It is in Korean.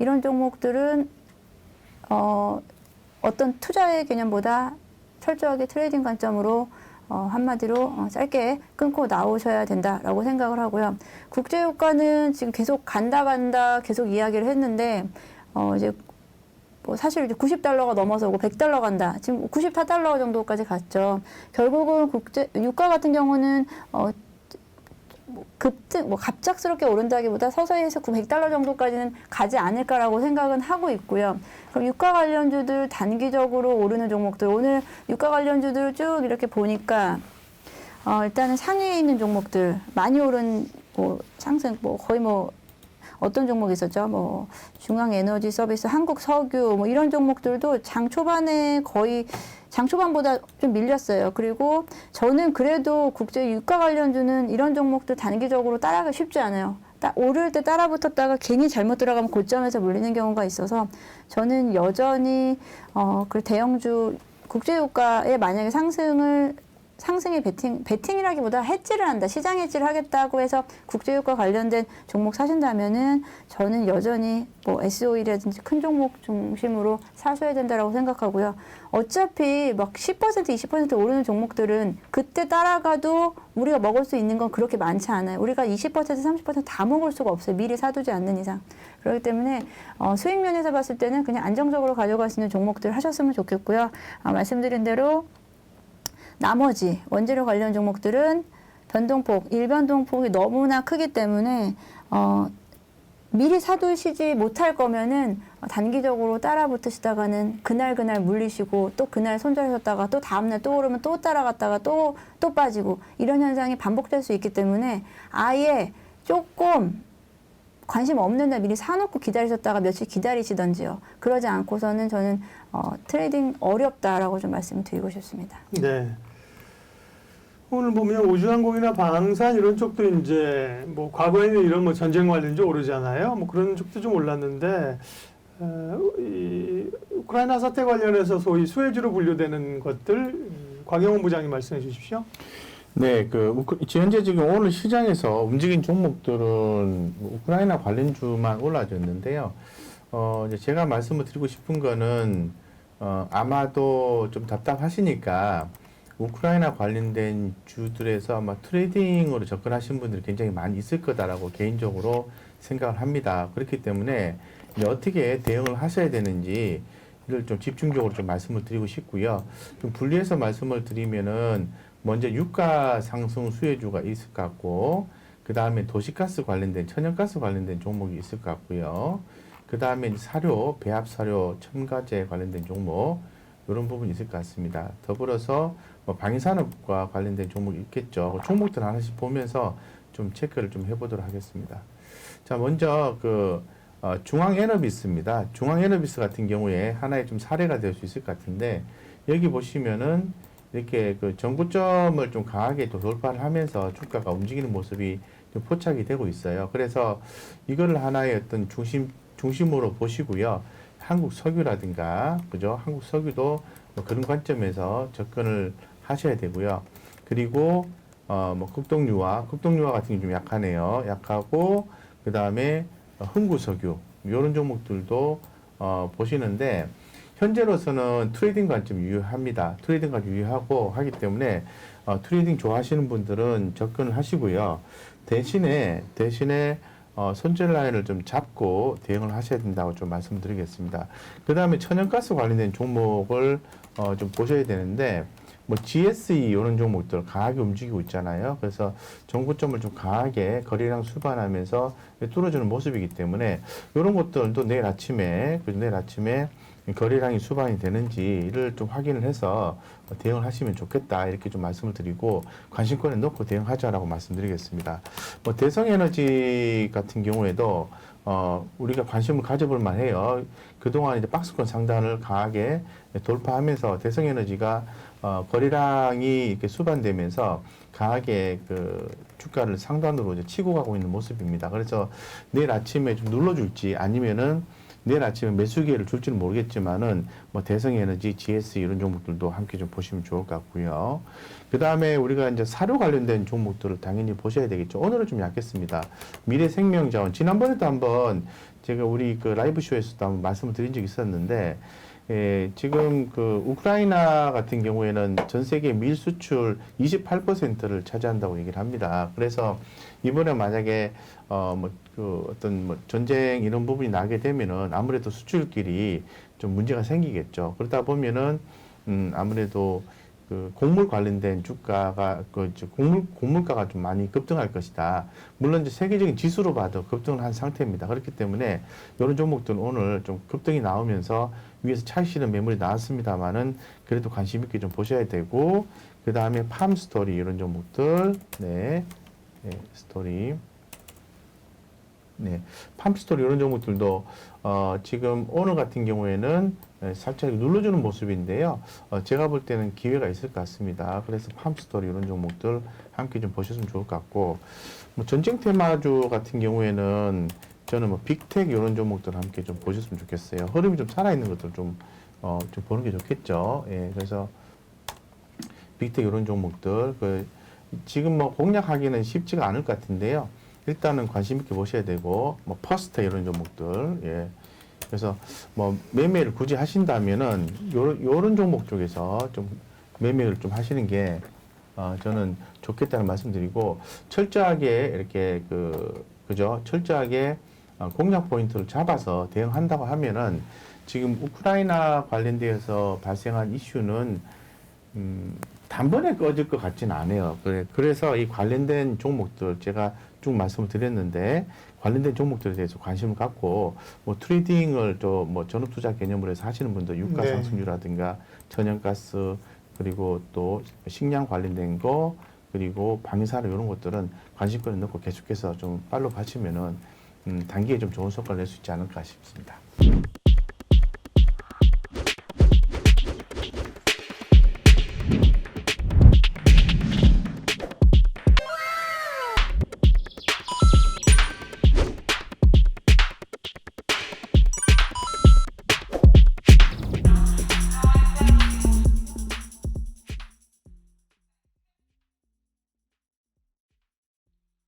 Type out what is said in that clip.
이런 종목들은 어떤 투자의 개념보다 철저하게 트레이딩 관점으로 한마디로 짧게 끊고 나오셔야 된다라고 생각을 하고요. 국제유가는 지금 계속 간다 계속 이야기를 했는데 이제 뭐 사실 이제 $90가 넘어서 오고 $100 간다. 지금 $94 정도까지 갔죠. 결국은 유가 같은 경우는 급등, 갑작스럽게 오른다기보다 서서히 해서 $100 정도까지는 가지 않을까라고 생각은 하고 있고요. 그럼 유가 관련주들 단기적으로 오르는 종목들, 오늘 유가 관련주들 쭉 이렇게 보니까, 일단은 상위에 있는 종목들, 많이 오른, 상승, 거의 어떤 종목이 있었죠? 중앙에너지서비스, 한국석유, 이런 종목들도 장 초반에 거의 장 초반보다 좀 밀렸어요. 그리고 저는 그래도 국제 유가 관련주는 이런 종목들 단기적으로 따라가기 쉽지 않아요. 오를 때 따라 붙었다가 괜히 잘못 들어가면 고점에서 물리는 경우가 있어서 저는 여전히 그 대형주 국제 유가에 만약에 상승의 베팅이라기보다 해지를 한다. 시장 해지를 하겠다고 해서 국제유가 관련된 종목 사신다면은 저는 여전히 SOE라든지 큰 종목 중심으로 사셔야 된다라고 생각하고요. 어차피 10%, 20% 오르는 종목들은 그때 따라가도 우리가 먹을 수 있는 건 그렇게 많지 않아요. 우리가 20%, 30%다 먹을 수가 없어요. 미리 사두지 않는 이상. 그렇기 때문에 수익 면에서 봤을 때는 그냥 안정적으로 가져갈 수 있는 종목들 하셨으면 좋겠고요. 말씀드린 대로 나머지 원재료 관련 종목들은 변동폭, 일변동폭이 너무나 크기 때문에 미리 사두시지 못할 거면은 단기적으로 따라 붙으시다가는 그날 물리시고 또 그날 손절하셨다가 또 다음날 또 오르면 또 따라갔다가 또 빠지고 이런 현상이 반복될 수 있기 때문에 아예 조금 관심 없는 날 미리 사놓고 기다리셨다가 며칠 기다리시던지요. 그러지 않고서는 저는 트레이딩 어렵다라고 좀 말씀드리고 싶습니다. 네. 오늘 보면 우주항공이나 방산 이런 쪽도 이제 과거에는 이런 전쟁 관련주 오르잖아요. 그런 쪽도 좀 올랐는데 이 우크라이나 사태 관련해서 소위 수혜주로 분류되는 것들 곽영훈 부장님 말씀해 주십시오. 네, 현재 지금 오늘 시장에서 움직인 종목들은 우크라이나 관련주만 올라졌는데요. 이제 제가 말씀을 드리고 싶은 거는 아마도 좀 답답하시니까 우크라이나 관련된 주들에서 아마 트레이딩으로 접근하신 분들이 굉장히 많이 있을 거다라고 개인적으로 생각을 합니다. 그렇기 때문에 이제 어떻게 대응을 하셔야 되는지 이를 좀 집중적으로 좀 말씀을 드리고 싶고요. 좀 분리해서 말씀을 드리면은 먼저 유가 상승 수혜주가 있을 것 같고, 그 다음에 도시가스 관련된, 천연가스 관련된 종목이 있을 것 같고요. 그 다음에 사료, 배합사료, 첨가제 관련된 종목, 이런 부분이 있을 것 같습니다. 더불어서 방위산업과 관련된 종목이 있겠죠. 종목들 하나씩 보면서 좀 체크를 좀 해보도록 하겠습니다. 자, 먼저 중앙에너비스입니다. 중앙에너비스 같은 경우에 하나의 좀 사례가 될 수 있을 것 같은데, 여기 보시면은 이렇게 전고점을 좀 강하게 또 돌파를 하면서 주가가 움직이는 모습이 좀 포착이 되고 있어요. 그래서 이거를 하나의 어떤 중심으로 보시고요. 한국 석유라든가, 그죠? 한국 석유도 그런 관점에서 접근을 하셔야 되고요. 그리고, 극동유화 같은 게 좀 약하네요. 약하고, 그 다음에 흥구석유, 이런 종목들도, 보시는데, 현재로서는 트레이딩 관점 유효합니다. 트레이딩 관점 유효하고 하기 때문에, 트레이딩 좋아하시는 분들은 접근을 하시고요. 대신에, 손절 라인을 좀 잡고 대응을 하셔야 된다고 좀 말씀드리겠습니다. 그 다음에 천연가스 관련된 종목을 좀 보셔야 되는데, GSE 이런 종목들 강하게 움직이고 있잖아요. 그래서 정고점을 좀 강하게 거래량 수반하면서 뚫어주는 모습이기 때문에 이런 것들도 내일 아침에 거래량이 수반이 되는지를 좀 확인을 해서 대응을 하시면 좋겠다 이렇게 좀 말씀을 드리고 관심권에 넣고 대응하자라고 말씀드리겠습니다. 대성에너지 같은 경우에도 우리가 관심을 가져볼 만해요. 그동안 이제 박스권 상단을 강하게 돌파하면서 대성에너지가 거래량이 이렇게 수반되면서 강하게 주가를 상단으로 이제 치고 가고 있는 모습입니다. 그래서 내일 아침에 좀 눌러줄지 아니면은 내일 아침에 매수 기회를 줄지는 모르겠지만은 뭐 대성에너지, GS 이런 종목들도 함께 좀 보시면 좋을 것 같고요. 그 다음에 우리가 이제 사료 관련된 종목들을 당연히 보셔야 되겠죠. 오늘은 좀 약했습니다. 미래생명자원 지난번에도 한번 제가 우리 그 라이브 쇼에서도 한번 말씀을 드린 적이 있었는데. 지금 그 우크라이나 같은 경우에는 전 세계 밀 수출 28%를 차지한다고 얘기를 합니다. 그래서 이번에 만약에 어떤 뭐 전쟁 이런 부분이 나게 되면은 아무래도 수출길이 좀 문제가 생기겠죠. 그러다 보면은 아무래도 그 곡물 관련된 주가가 곡물가가 좀 많이 급등할 것이다. 물론 이제 세계적인 지수로 봐도 급등을 한 상태입니다. 그렇기 때문에 이런 종목들은 오늘 좀 급등이 나오면서 위에서 차익실현 매물이 나왔습니다만은 그래도 관심 있게 좀 보셔야 되고 그 다음에 팜스토리 이런 종목들 스토리 팜스토리 이런 종목들도 지금 오늘 같은 경우에는 살짝 눌러주는 모습인데요. 제가 볼 때는 기회가 있을 것 같습니다. 그래서 팜스토리 이런 종목들 함께 좀 보셨으면 좋을 것 같고 뭐 전쟁 테마주 같은 경우에는 저는 뭐 빅텍 이런 종목들 함께 좀 보셨으면 좋겠어요. 흐름이 좀 살아있는 것들 좀 보는 게 좋겠죠. 예, 그래서 빅텍 이런 종목들 지금 뭐 공략하기는 쉽지가 않을 것 같은데요. 일단은 관심 있게 보셔야 되고 뭐 퍼스트 이런 종목들 예. 그래서 뭐 매매를 굳이 하신다면은 요런 종목 쪽에서 좀 매매를 좀 하시는 게 저는 좋겠다는 말씀드리고 철저하게 이렇게 그죠? 철저하게 공략 포인트를 잡아서 대응한다고 하면은 지금 우크라이나 관련되어서 발생한 이슈는 단번에 꺼질 것 같지는 않아요. 그래서 이 관련된 종목들 제가 쭉 말씀을 드렸는데 관련된 종목들에 대해서 관심을 갖고 뭐 트레이딩을 또 뭐 전업 투자 개념으로 해서 하시는 분들 유가 상승률이라든가 천연가스 그리고 또 식량 관련된 거 그리고 방위사료 이런 것들은 관심권을 넣고 계속해서 좀 팔로우 하시면은 단기에 좀 좋은 성과를 낼 수 있지 않을까 싶습니다.